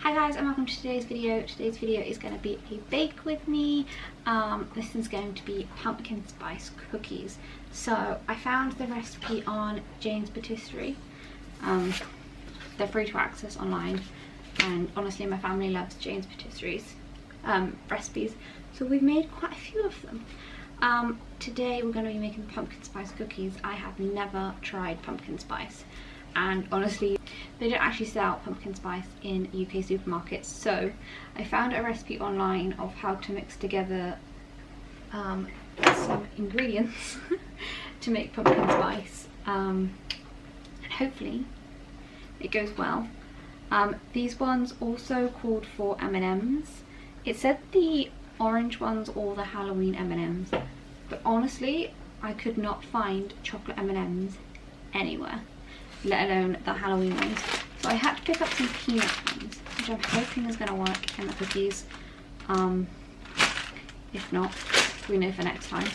Hi guys and welcome to today's video. Today's video is going to be a bake with me. This is going to be pumpkin spice cookies. So I found the recipe on Jane's Patisserie. They're free to access online, and honestly my family loves Jane's Patisserie's recipes, so we've made quite a few of them. Today we're going to be making pumpkin spice cookies. I have never tried pumpkin spice, and honestly they don't actually sell pumpkin spice in UK supermarkets, so I found a recipe online of how to mix together some ingredients to make pumpkin spice, and hopefully it goes well. These ones also called for M&Ms. It said the orange ones or the Halloween M&Ms, but honestly I could not find chocolate M&Ms anywhere, let alone the Halloween ones. So I had to pick up some peanut ones, which I'm hoping is going to work in the cookies. If not, we know for next time.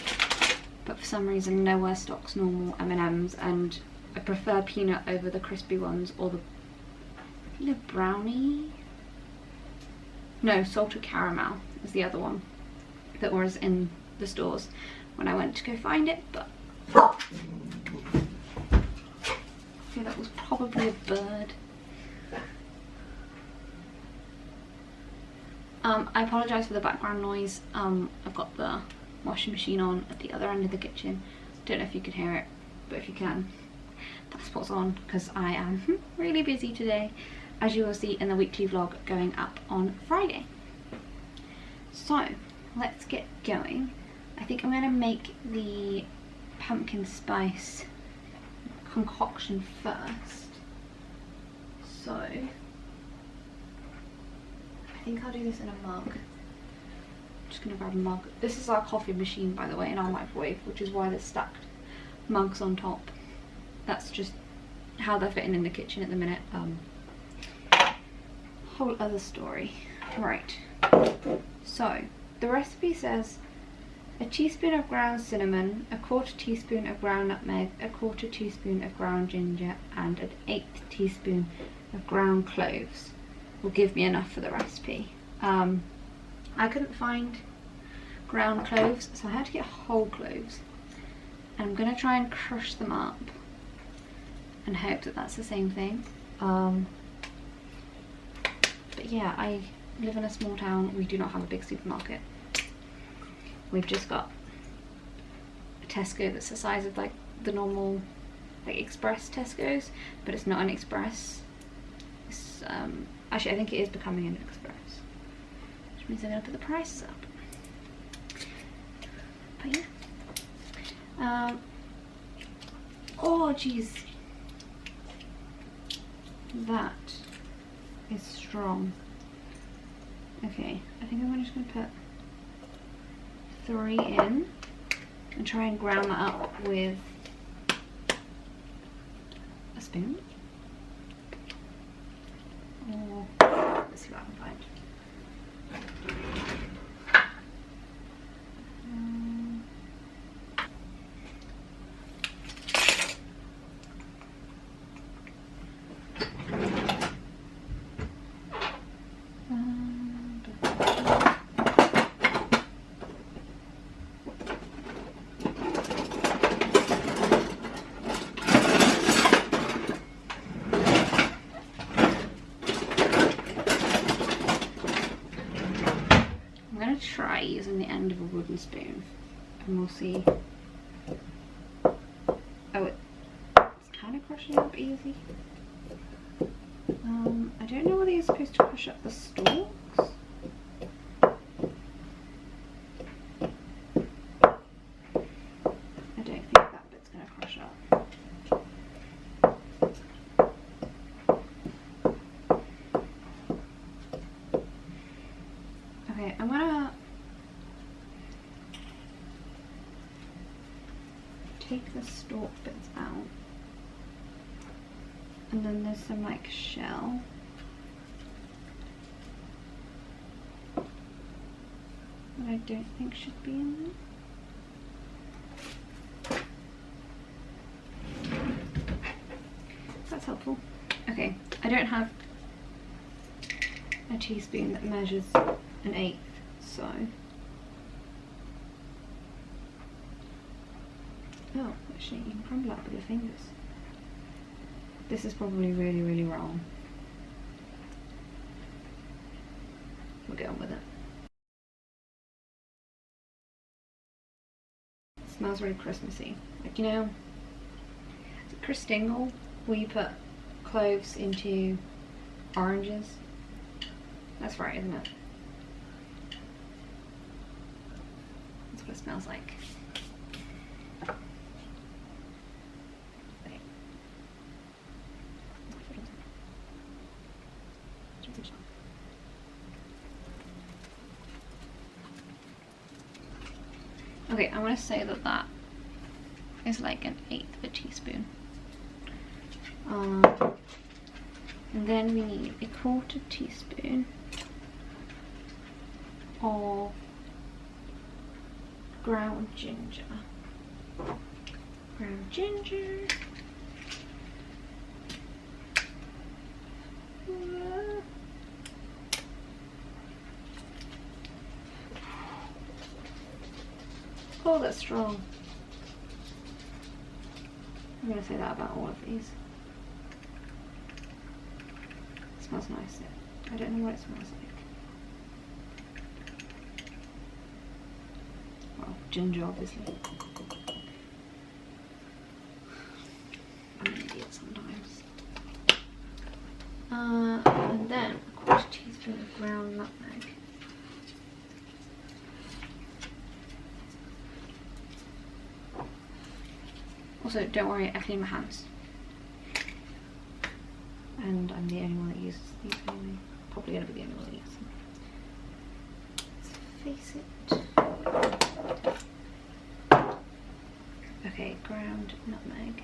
But for some reason nowhere stocks normal M&Ms, and I prefer peanut over the crispy ones, or the brownie? No, salted caramel is the other one that was in the stores when I went to go find it, but okay, that was probably a bird. I apologise for the background noise. I've got the washing machine on at the other end of the kitchen. Don't know if you can hear it, but if you can, that's what's on, because I am really busy today, as you will see in the weekly vlog going up on Friday. So let's get going. I think I'm going to make the pumpkin spice concoction first. So I think I'll do this in a mug. I'm just going to grab a mug. This is our coffee machine, by the way, in our microwave, which is why there's stacked mugs on top. That's just how they're fitting in the kitchen at the minute. Whole other story. Right, so the recipe says a teaspoon of ground cinnamon, a quarter teaspoon of ground nutmeg, a quarter teaspoon of ground ginger, and an 1/8 teaspoon of ground cloves will give me enough for the recipe. I couldn't find ground cloves, so I had to get whole cloves, and I'm going to try and crush them up and hope that that's the same thing. But yeah, I live in a small town. We do not have a big supermarket. We've just got a Tesco that's the size of like the normal like express Tesco's, but it's not an express. It's actually I think it is becoming an express, which means I'm gonna put the prices up. But yeah, oh geez, that is strong. Okay, I think I'm just going to put 3 in and try and ground that up with a spoon. Or let's see what I can find. Try using the end of a wooden spoon and we'll see. Oh, it's kind of crushing up easy. I don't know whether you're supposed to crush up the stalks. I don't think that bit's going to crush up. Okay, I'm gonna take the stalk bits out, and then there's some like shell. That I don't think should be in there. That's helpful. Okay, I don't have a teaspoon that measures 1/8, so. Oh, actually, you can crumble up with your fingers. This is probably really, really wrong. We'll get on with it. It smells really Christmassy. Like, you know, is it Christingle where you put cloves into oranges? That's right, isn't it? That's what it smells like. Okay, I want to say that that is like 1/8 of a teaspoon. And then we need a 1/4 teaspoon of ground ginger. Ground ginger. Oh, that's strong. I'm going to say that about all of these. It smells nice. I don't know what it smells like. Well, ginger, obviously. I'm an idiot sometimes. And then a 1/4 teaspoon of ground nutmeg. Also, don't worry, I clean my hands. And I'm the only one that uses these anyway. Probably going to be the only one that uses them. Let's face it. Okay, ground nutmeg.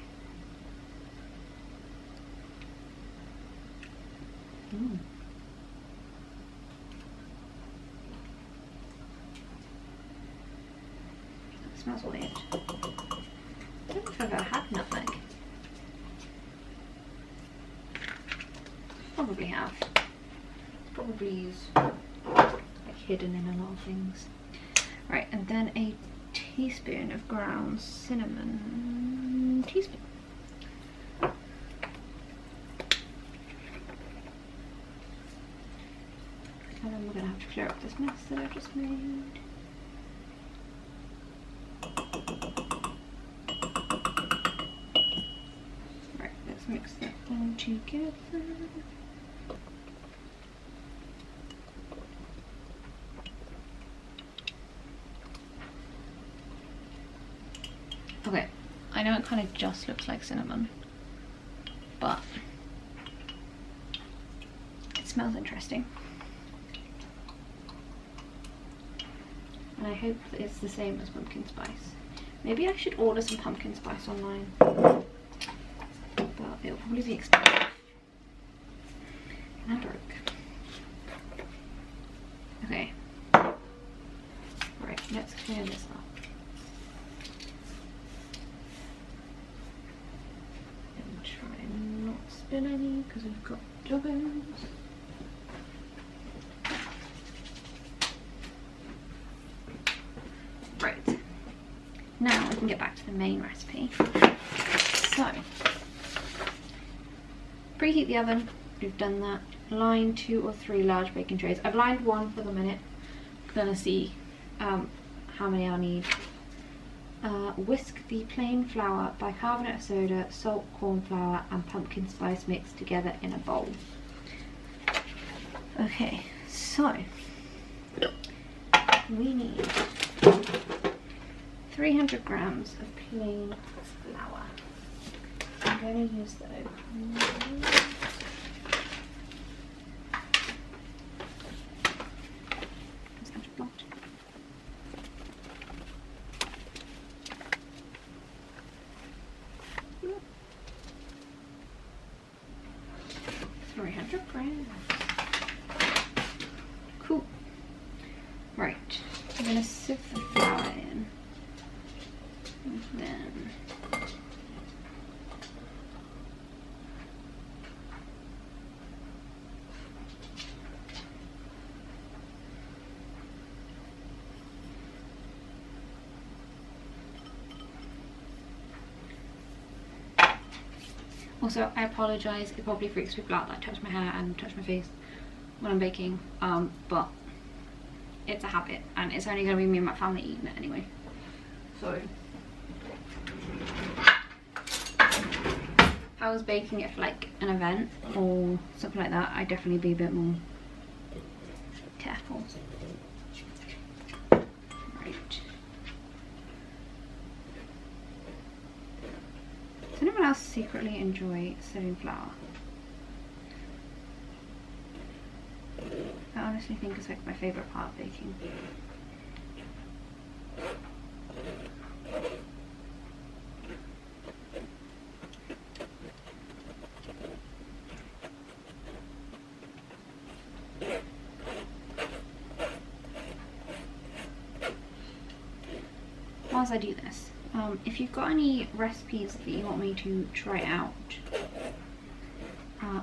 That smells weird. I don't know if I've ever had nutmeg. Probably have. Probably use like hidden in a lot of things. Right, and then a teaspoon of ground cinnamon. Teaspoon. And then we're going to have to clear up this mess that I've just made. Right, let's mix that all together. Okay, I know it kind of just looks like cinnamon, but it smells interesting. And I hope that it's the same as pumpkin spice. Maybe I should order some pumpkin spice online, but it'll probably be expensive. And I'm broke. Okay. Right, let's clear this up. And try and not spill any because we've got doggos. Right, now we can get back to the main recipe. So, preheat the oven, we've done that. Line 2 or 3 large baking trays. I've lined 1 for the minute. I'm gonna see how many I'll need. Whisk the plain flour, bicarbonate of soda, salt, corn flour and pumpkin spice mixed together in a bowl. Okay, so we need 300 grams of plain flour. I'm going to use the open. Cool. Right, I'm going to sift the flour in. And then Also, I apologise, it probably freaks people out that I touch my hair and touch my face when I'm baking, but it's a habit and it's only going to be me and my family eating it anyway. So if I was baking it for like an event or something like that, I'd definitely be a bit more careful. Right. Does anyone else secretly enjoy sieving flour? I honestly think it's like my favourite part of baking. Whilst I do this, if you've got any recipes that you want me to try out,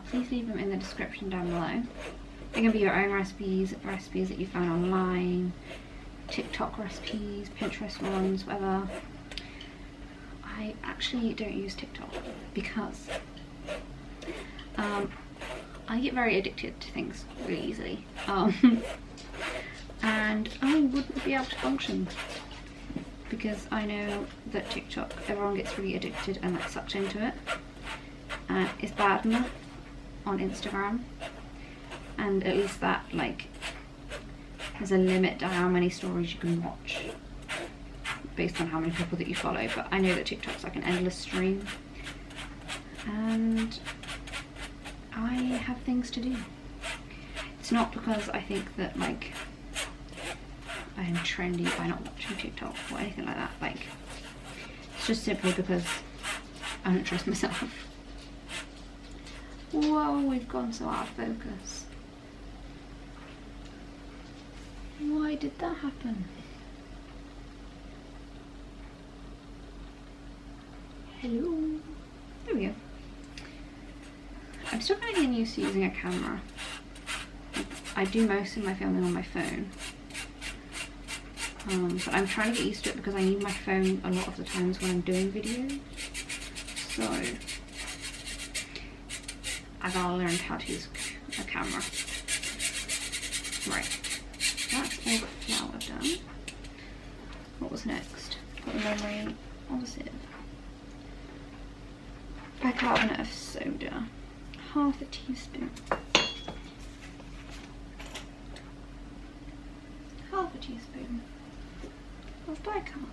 please leave them in the description down below. They can be your own recipes, recipes that you found online, TikTok recipes, Pinterest ones, whatever. I actually don't use TikTok because I get very addicted to things really easily, and I wouldn't be able to function because I know that TikTok, everyone gets really addicted and like sucked into it, and it's bad enough on Instagram. And at least that, like, there's a limit to how many stories you can watch based on how many people that you follow. But I know that TikTok's like an endless stream and I have things to do. It's not because I think that like I am trendy by not watching TikTok or anything like that. Like, it's just simply because I don't trust myself. Whoa, we've gone so out of focus. Why did that happen? Hello. There we go. I'm still kind of getting used to using a camera. I do most of my filming on my phone. But I'm trying to get used to it because I need my phone a lot of the times when I'm doing videos. So I gotta learn how to use a camera. Right. That's all the flour done. What was next? Got the memory on the sieve. Bicarbonate of soda. Half a teaspoon. Half a teaspoon of bicarb.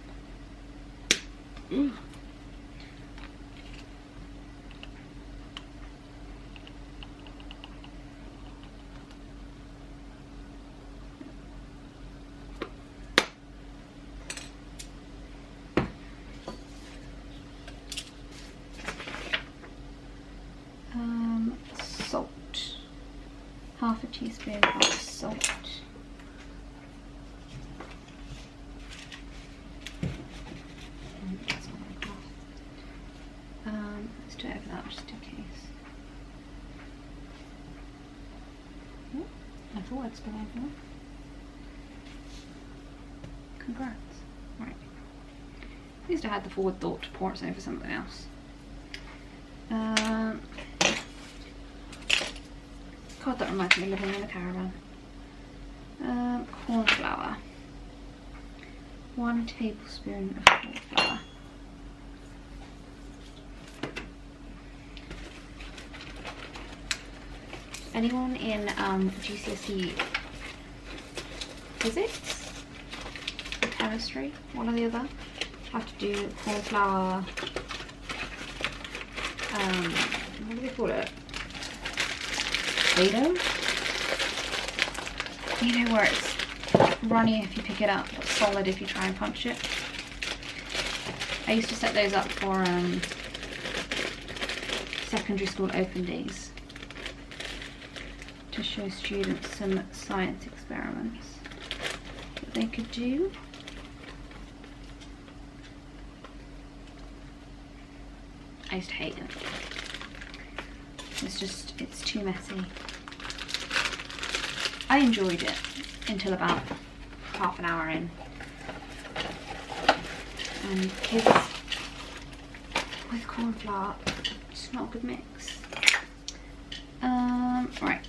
Salt. Half a teaspoon of salt. Let's do it over that just in case. Oh, I thought I'd spill over. Congrats. Right. At least I had the forward thought to pour it over something else. God, that reminds me of living in a caravan. Corn flour. 1 tablespoon of corn flour. Anyone in GCSE physics or chemistry, one or the other, have to do corn flour, what do they call it? Play-Doh? You know, where it's runny if you pick it up, but solid if you try and punch it. I used to set those up for secondary school open days to show students some science experiments that they could do. I used to hate it. It's too messy. I enjoyed it until about half an hour in. And kids with corn flour It's not a good mix. Right.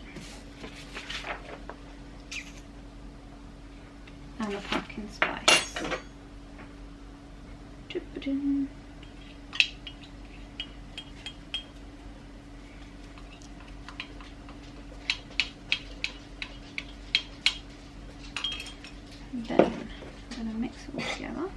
And the pumpkin spice. Dip-a-doo. Then I'm going to mix it all together.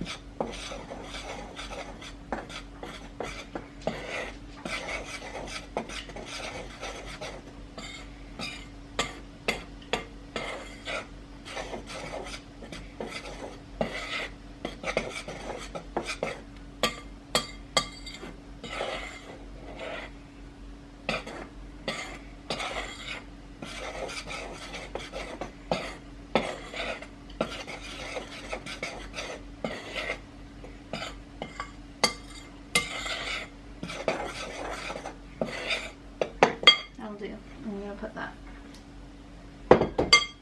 I'm going to put that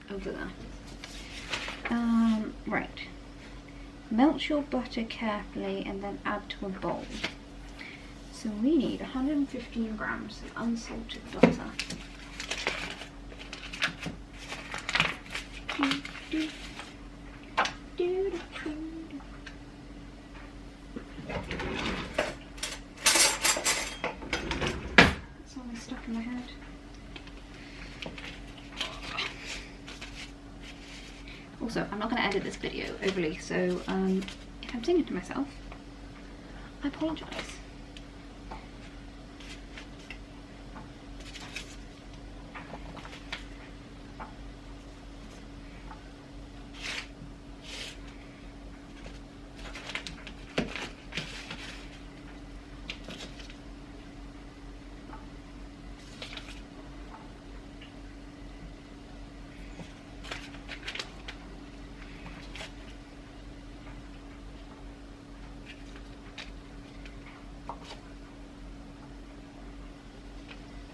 over there. Right. Melt your butter carefully and then add to a bowl. So we need 115 grams of unsalted butter. It's always stuck in my head. Also, I'm not going to edit this video overly, so if I'm singing to myself, I apologise.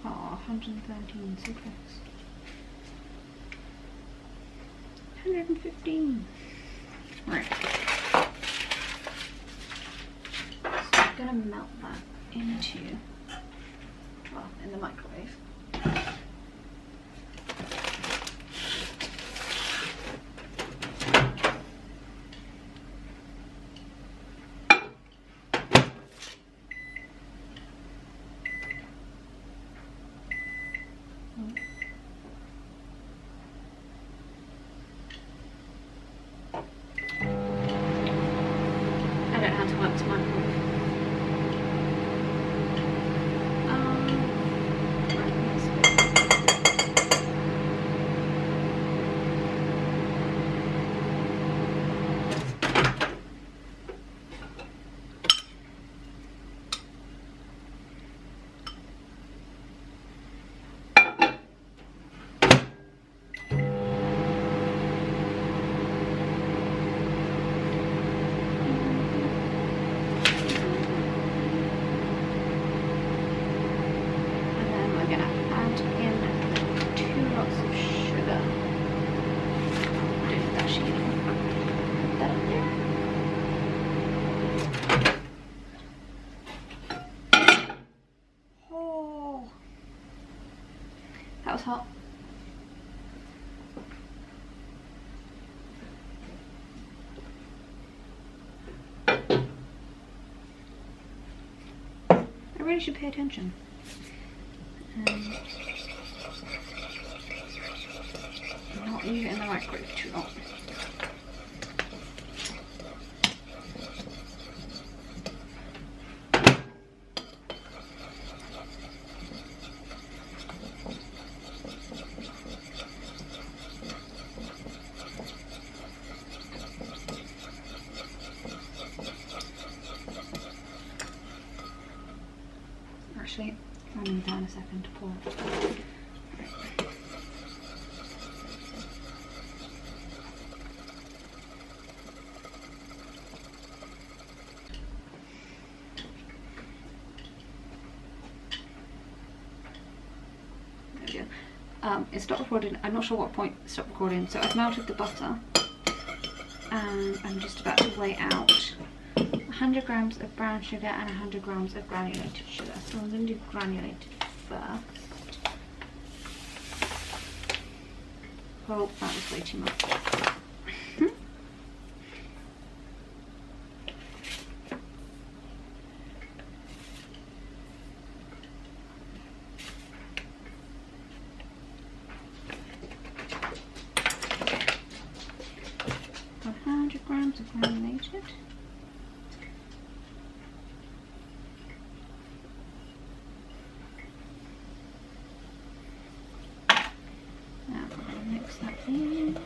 Oh, 113, so close. 115. Right. So I'm going to melt that into, well, in the microwave. That was hot. I really should pay attention. Not leave it in the microwave too long. Actually, running down a second to pour it. There we go. It stopped recording. I'm not sure what point it stopped recording. So I've melted the butter and I'm just about to weigh out 100 grams of brown sugar and 100 grams of granulated sugar. So I'm going to do granulated first. Oh, that was way too much. Grams of granulated. Now I'm going to mix that in.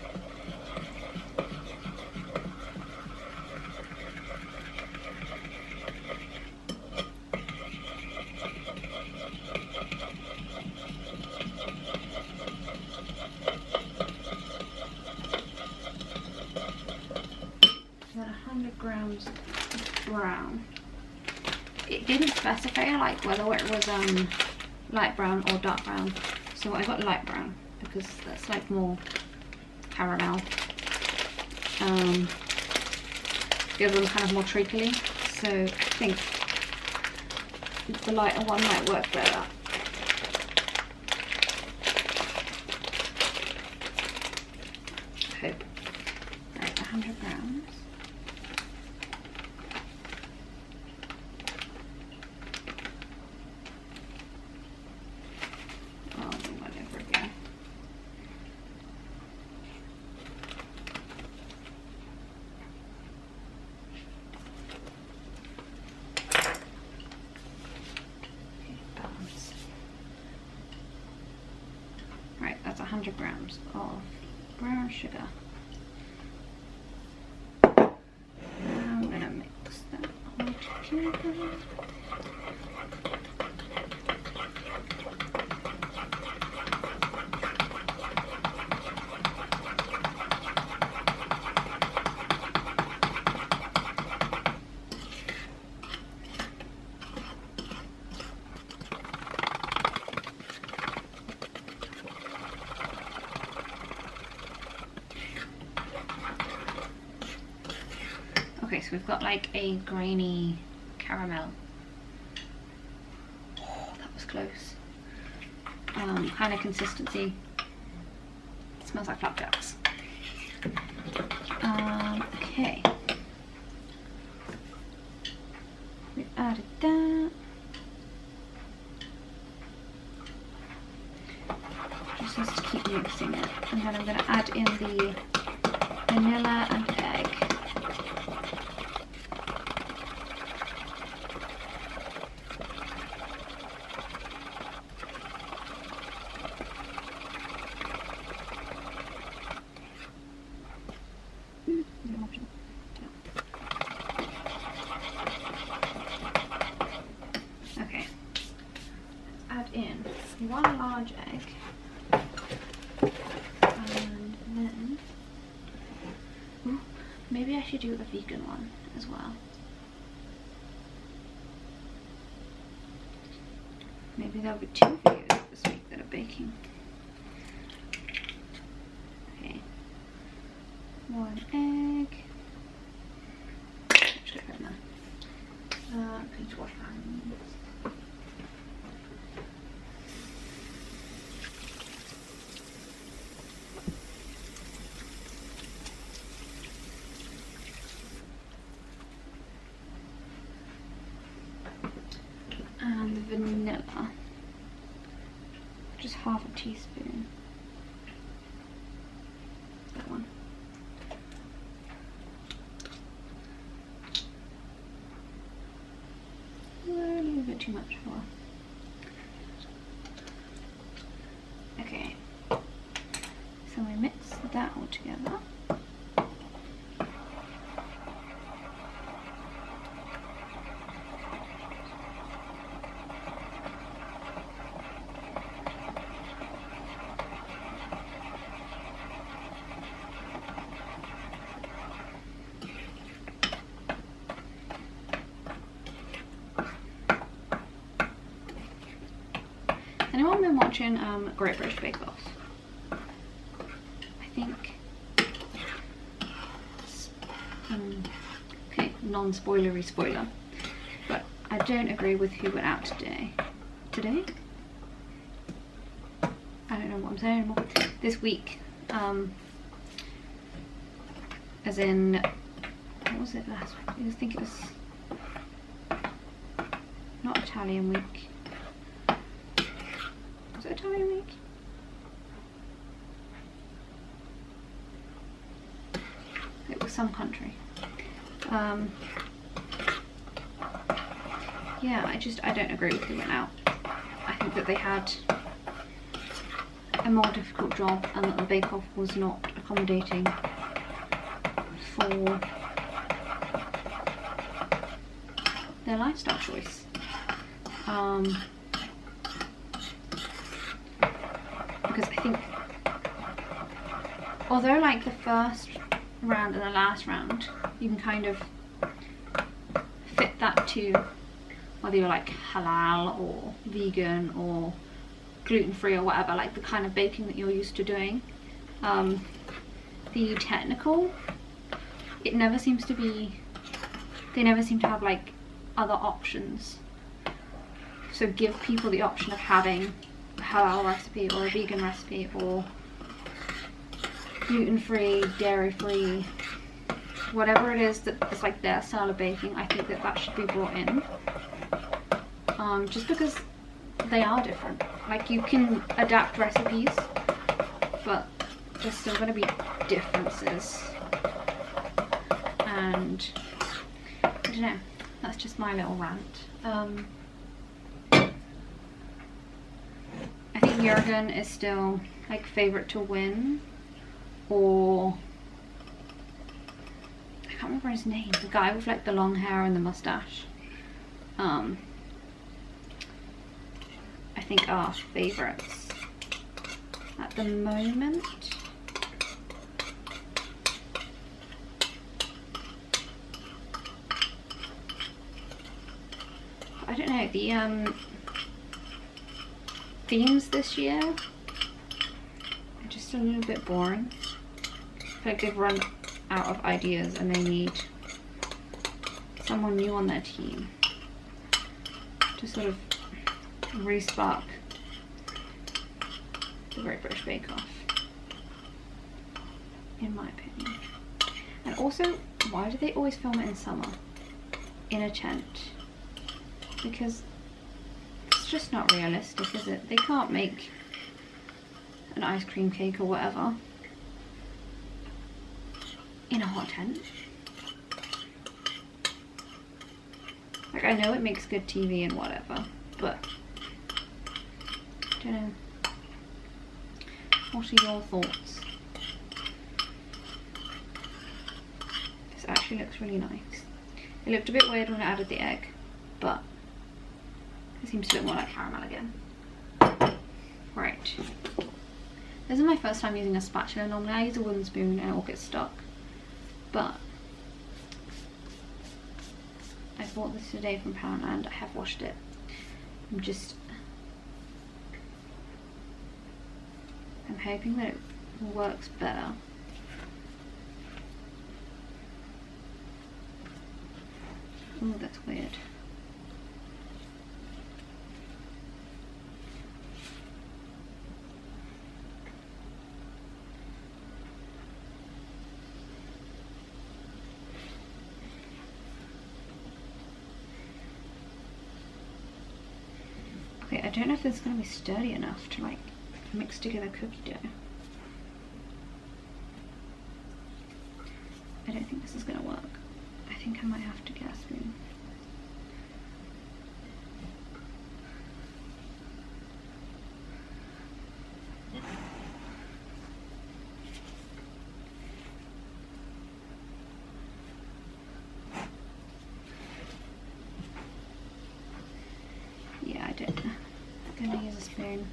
Grams of brown. It didn't specify like whether it was light brown or dark brown, so I got light brown because that's like more caramel. The other one's kind of more treacly, so I think the lighter one might work better. I hope. Right, 100 grams. That's 100 grams of brown sugar. Now I'm going to mix that all together. Okay, so we've got like a grainy caramel. Oh, that was close. Kind of consistency. It smells like flapjacks. Okay. We've added that. Just has to keep mixing it, and then I'm going to add in the vanilla and egg. Okay, add in 1 large egg, and then maybe I should do a vegan one as well. Maybe there'll be 2 videos this week that are baking. Okay, 1 egg. Please wash my hands. And the vanilla, just half a teaspoon. That one. A little bit too much for. Okay, so we mix that all together. Anyone been watching Great British Bake Off? I think. Okay, non-spoilery spoiler. But I don't agree with who went out today. Today? I don't know what I'm saying anymore. This week. As in, what was it last week? I think it was not Italian week. Was it Italian week? It was some country. Yeah, I don't agree with who went out. I think that they had a more difficult job and that the Bake Off was not accommodating for their lifestyle choice. Because I think, although like the first round and the last round, you can kind of fit that to whether you're like halal or vegan or gluten-free or whatever, like the kind of baking that you're used to doing. The technical, it never seems to be, they never seem to have like other options. So give people the option of having a halal recipe or a vegan recipe or gluten-free, dairy-free, whatever it is that is like their style of baking. I think that that should be brought in. Just because they are different. Like you can adapt recipes, but there's still going to be differences. And I don't know, that's just my little rant. I think Jurgen is still like favourite to win, or I can't remember his name, the guy with like the long hair and the mustache. I think are favourites at the moment. I don't know, the themes this year are just a little bit boring. I feel like they've run out of ideas and they need someone new on their team to sort of re-spark the Great British Bake Off, in my opinion. And also, why do they always film it in summer in a tent? Because it's just not realistic, is it? They can't make an ice cream cake or whatever in a hot tent. Like, I know it makes good TV and whatever, but I don't know. What are your thoughts? This actually looks really nice. It looked a bit weird when I added the egg, but it seems to look more like caramel again. Right. This is my first time using a spatula. Normally I use a wooden spoon and it all gets stuck. But I bought this today from Poundland. I have washed it. I'm hoping that it works better. Oh, that's weird. Okay, I don't know if this is going to be sturdy enough to like mix together cookie dough. I don't think this is going to work. I think I might have to get a spoon. Yeah, I don't know. I'm going to use a spoon.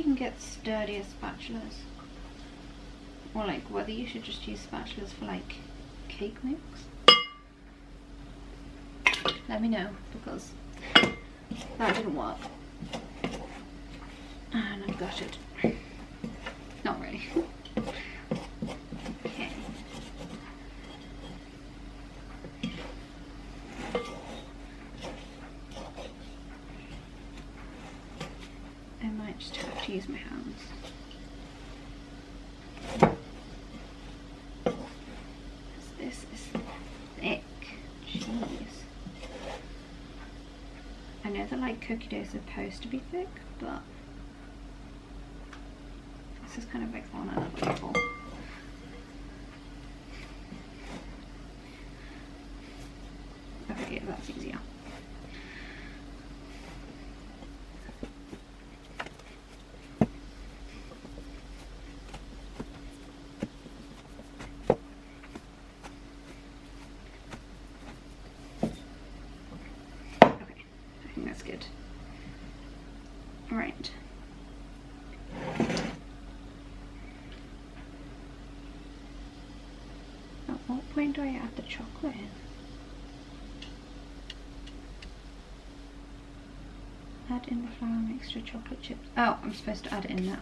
you can get sturdier spatulas, or like whether you should just use spatulas for like cake mix. Let me know, because that didn't work and I've got it. Not really. Okay. I might just have to use my hands. This is thick. Jeez. I know that like cookie dough is supposed to be thick, but this is kind of like on another level. Okay, yeah, that's easier. That's good. Right. At what point do I add the chocolate in? Add in the flour mixture, chocolate chips. Oh, I'm supposed to add it in now.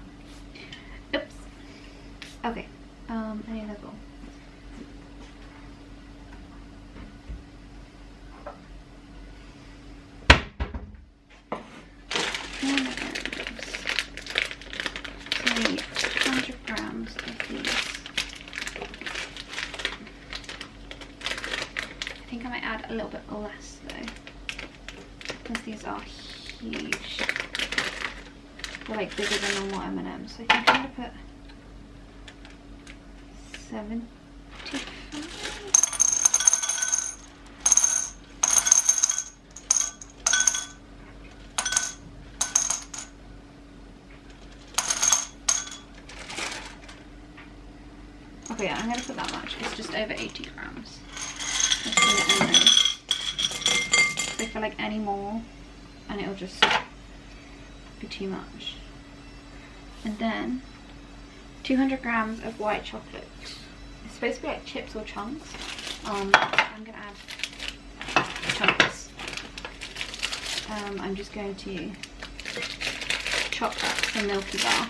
Oops. Okay. Any level. I think I might add a little bit less though, because these are huge. They're like bigger than normal M&Ms. So I think I'm going to put 75. Okay, yeah, I'm going to put that much. It's just over 80 grams. I feel like any more and it'll just be too much. And then 200 grams of white chocolate. It's supposed to be like chips or chunks. I'm gonna add chunks. I'm just going to chop up some Milky Bar.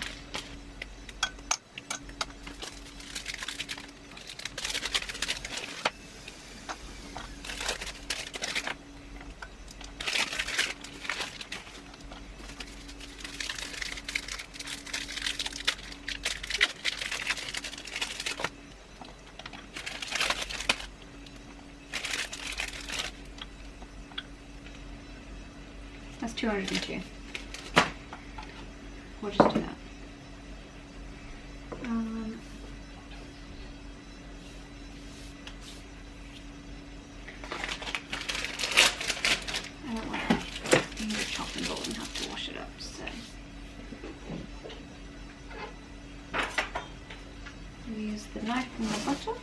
That's 202. We'll just do that. I don't want to use a chopping board and have to wash it up, so we'll use the knife and the butter.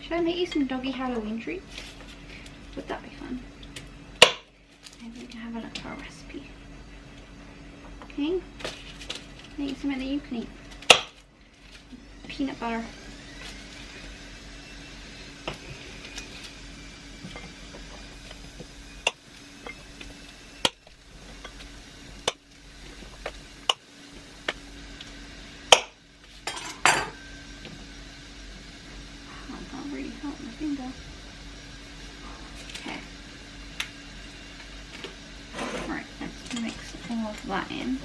Should I make you some doggy Halloween treats? Would that be fun? Maybe we can have a look at our recipe. Okay, make something that you can eat. Peanut butter. Okay. Right, let's mix all of that in.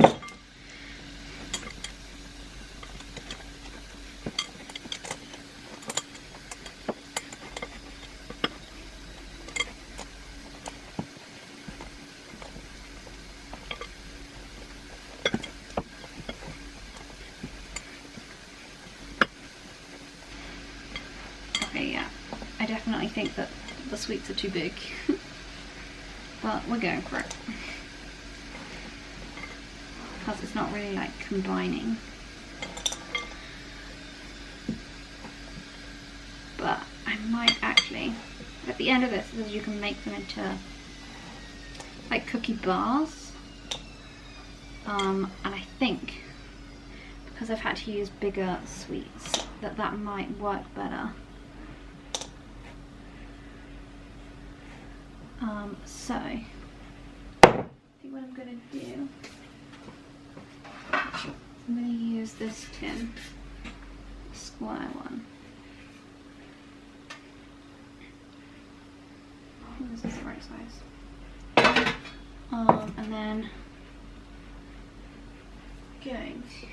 think that the sweets are too big. But we're going for it. Because it's not really like combining. But I might actually, at the end of this, is you can make them into like cookie bars. And I think, because I've had to use bigger sweets, that might work better. So I think what I'm going to do, I'm going to use this tin, square one. I think this is the right size. And then going to,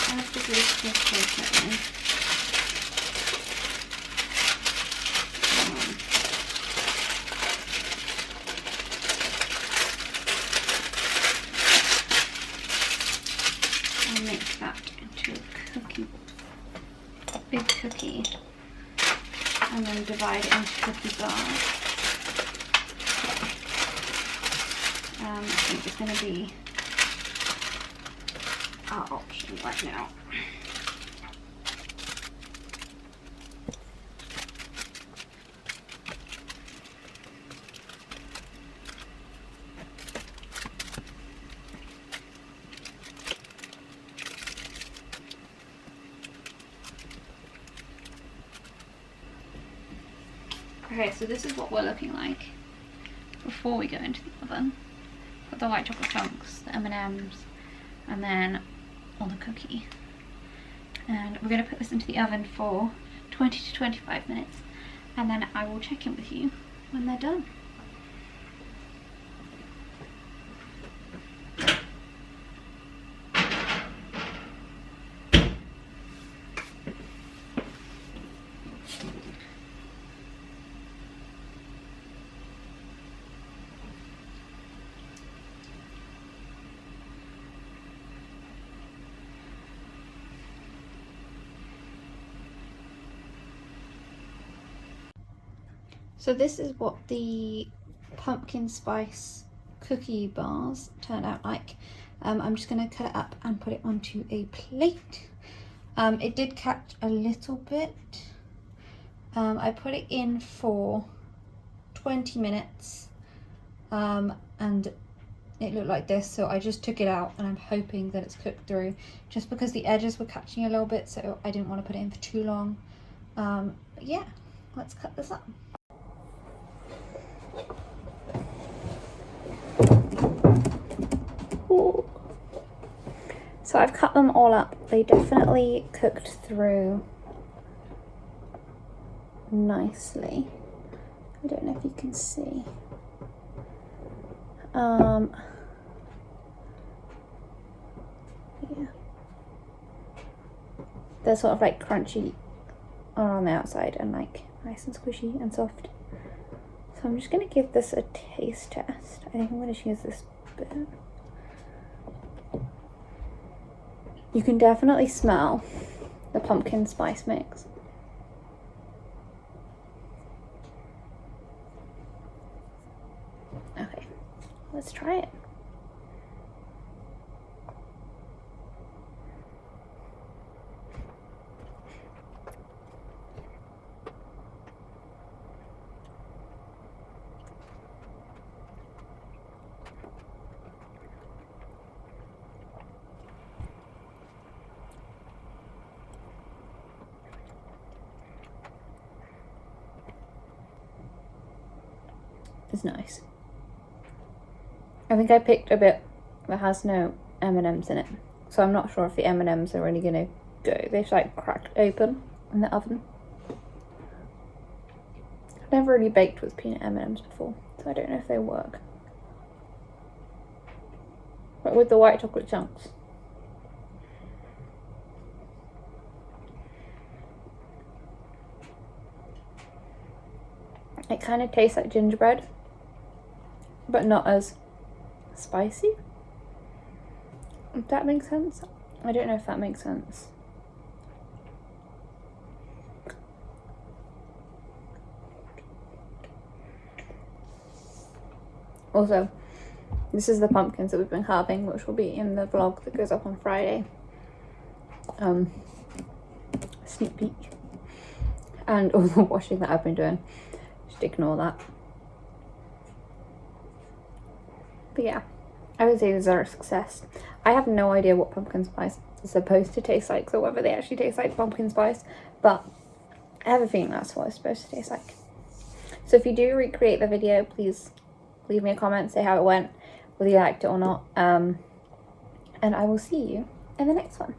I have to do this separately. I'll make that into a cookie, a big cookie, and then divide it into cookie bars. I think it's going to be our option right now. Okay, so this is what we're looking like before we go into the oven. Put the white chocolate chunks, the M&Ms, and then on the cookie. And we're going to put this into the oven for 20 to 25 minutes, and then I will check in with you when they're done. So this is what the pumpkin spice cookie bars turned out like. I'm just going to cut it up and put it onto a plate. It did catch a little bit. I put it in for 20 minutes and it looked like this, so I just took it out and I'm hoping that it's cooked through, just because the edges were catching a little bit, so I didn't want to put it in for too long. But yeah, let's cut this up. Ooh. So I've cut them all up. They definitely cooked through nicely. I don't know if you can see. Yeah. They're sort of like crunchy on the outside and like nice and squishy and soft. So I'm just going to give this a taste test. I think I'm going to use this bit. You can definitely smell the pumpkin spice mix. Okay, let's try it. It's nice. I think I picked a bit that has no M&Ms in it, so I'm not sure if the M&Ms are really gonna go. They've like cracked open in the oven. I've never really baked with peanut M&Ms before, so I don't know if they work. But with the white chocolate chunks, it kind of tastes like gingerbread, but not as spicy, if that makes sense. I don't know if that makes sense. Also, this is the pumpkins that we've been carving, which will be in the vlog that goes up on Friday. Sneak peek. And all the washing that I've been doing, just ignore that. But yeah, I would say these are a success. I have no idea what pumpkin spice is supposed to taste like, so whether they actually taste like pumpkin spice, but I have a feeling that's what it's supposed to taste like. So if you do recreate the video, please leave me a comment, say how it went, whether you liked it or not, and I will see you in the next one.